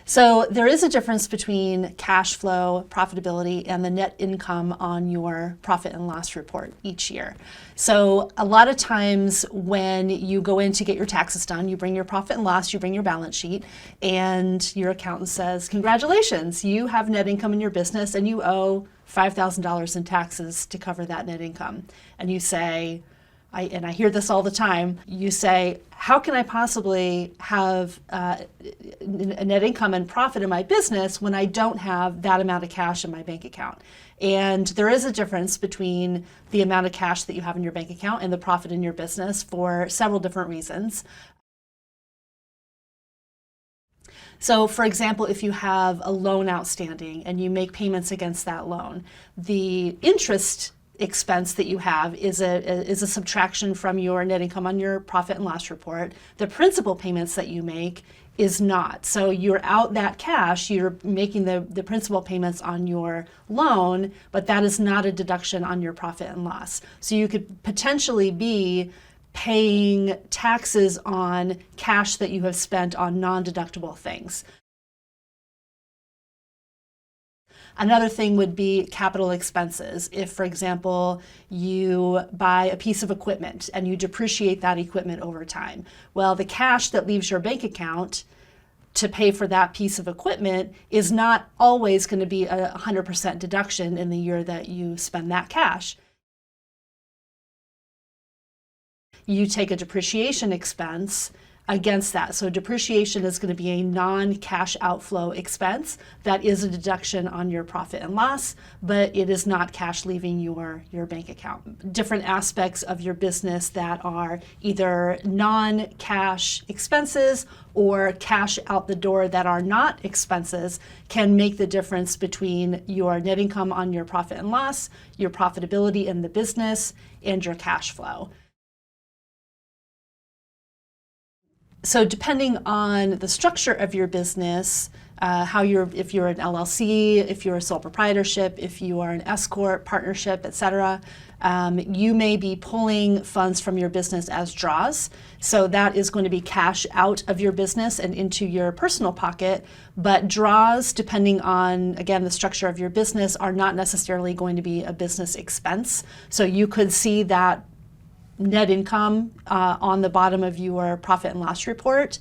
So there is a difference between cash flow, profitability, and the net income on your profit and loss report each year. So a lot of times when you go in to get your taxes done, you bring your profit and loss, you bring your balance sheet, and your accountant says, congratulations, you have net income in your business and you owe $5,000 in taxes to cover that net income. And you say, and I hear this all the time, you say, how can I possibly have a net income and profit in my business when I don't have that amount of cash in my bank account? And there is a difference between the amount of cash that you have in your bank account and the profit in your business for several different reasons. So for example, if you have a loan outstanding and you make payments against that loan, the interest expense that you have is a subtraction from your net income on your profit and loss report. The principal payments that you make is not. So you're out that cash, you're making the principal payments on your loan, but that is not a deduction on your profit and loss. So you could potentially be paying taxes on cash that you have spent on non-deductible things. Another thing would be capital expenses. If, for example, you buy a piece of equipment and you depreciate that equipment over time, well, the cash that leaves your bank account to pay for that piece of equipment is not always going to be a 100% deduction in the year that you spend that cash. You take a depreciation expense against that. So depreciation is going to be a non-cash outflow expense. That is a deduction on your profit and loss, but it is not cash leaving your bank account. Different aspects of your business that are either non-cash expenses or cash out the door that are not expenses can make the difference between your net income on your profit and loss, your profitability in the business, and your cash flow. So depending on the structure of your business, if you're an LLC, if you're a sole proprietorship, if you are an S Corp, partnership, etc., you may be pulling funds from your business as draws. So that is going to be cash out of your business and into your personal pocket. But draws, depending on, again, the structure of your business, are not necessarily going to be a business expense. So you could see that net income on the bottom of your profit and loss report,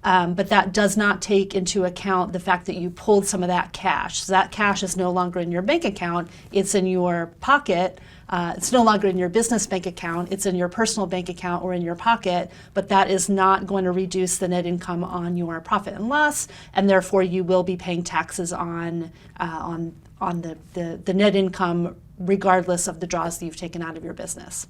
but that does not take into account the fact that you pulled some of that cash. So that cash is no longer in your bank account, it's in your pocket. It's no longer in your business bank account, it's in your personal bank account or in your pocket, but that is not going to reduce the net income on your profit and loss, and therefore you will be paying taxes on the net income regardless of the draws that you've taken out of your business.